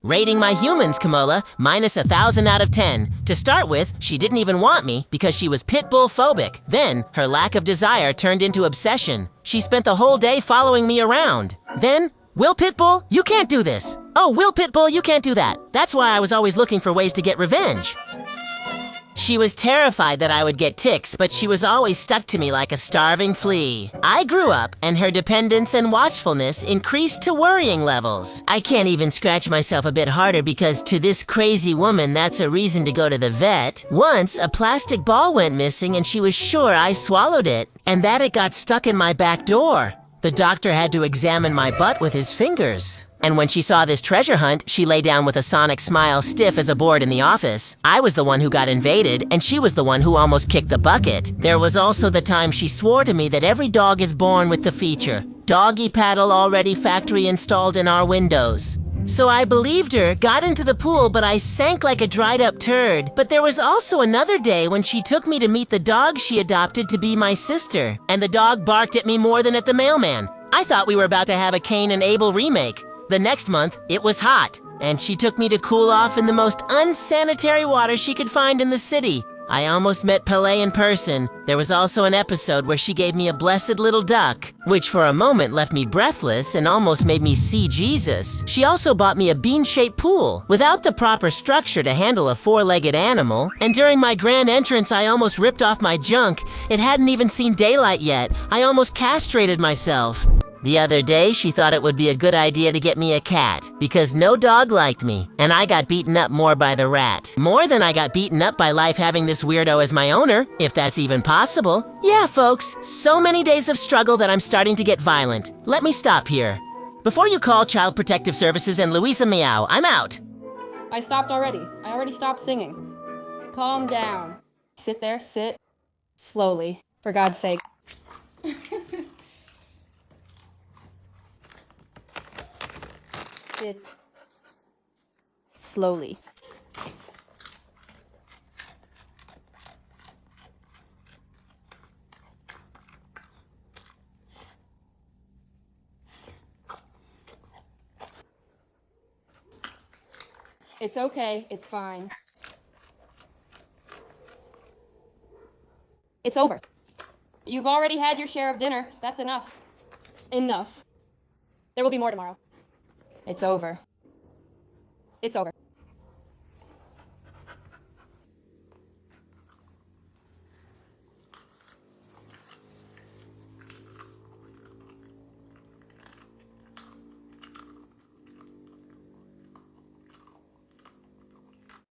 Rating my humans, Kamola, minus 1,000 out of 10. To start with, she didn't even want me because she was Pitbull phobic. Then, her lack of desire turned into obsession. She spent the whole day following me around. Then, Will Pitbull, you can't do this. Oh, Will Pitbull, you can't do that. That's why I was always looking for ways to get revenge. She was terrified that I would get tics, but she was always stuck to me like a starving flea. I grew up, and her dependence and watchfulness increased to worrying levels. I can't even scratch myself a bit harder because to this crazy woman, that's a reason to go to the vet. Once, a plastic ball went missing and she was sure I swallowed it, and that it got stuck in my back door. The doctor had to examine my butt with his fingers. And when she saw this treasure hunt, she lay down with a sonic smile stiff as a board in the office. I was the one who got invaded, and she was the one who almost kicked the bucket. There was also the time she swore to me that every dog is born with the feature. Doggy paddle already factory installed in our windows. So I believed her, got into the pool, but I sank like a dried up turd. But there was also another day when she took me to meet the dog she adopted to be my sister. And the dog barked at me more than at the mailman. I thought we were about to have a Cain and Abel remake. The next month, it was hot, and she took me to cool off in the most unsanitary water she could find in the city. I almost met Pelé in person. There was also an episode where she gave me a blessed little duck, which for a moment left me breathless and almost made me see Jesus. She also bought me a bean-shaped pool, without the proper structure to handle a four-legged animal. And during my grand entrance, I almost ripped off my junk. It hadn't even seen daylight yet. I almost castrated myself. The other day, she thought it would be a good idea to get me a cat, because no dog liked me, and I got beaten up more by the rat. More than I got beaten up by life having this weirdo as my owner, if that's even possible. Yeah, folks, so many days of struggle that I'm starting to get violent. Let me stop here. Before you call Child Protective Services and Louisa Meow, I'm out. I stopped already. I already stopped singing. Calm down. Sit there, sit. Slowly, for God's sake. Sit slowly. It's okay, it's fine. It's over. You've already had your share of dinner. That's enough. Enough. There will be more tomorrow. It's over. It's over.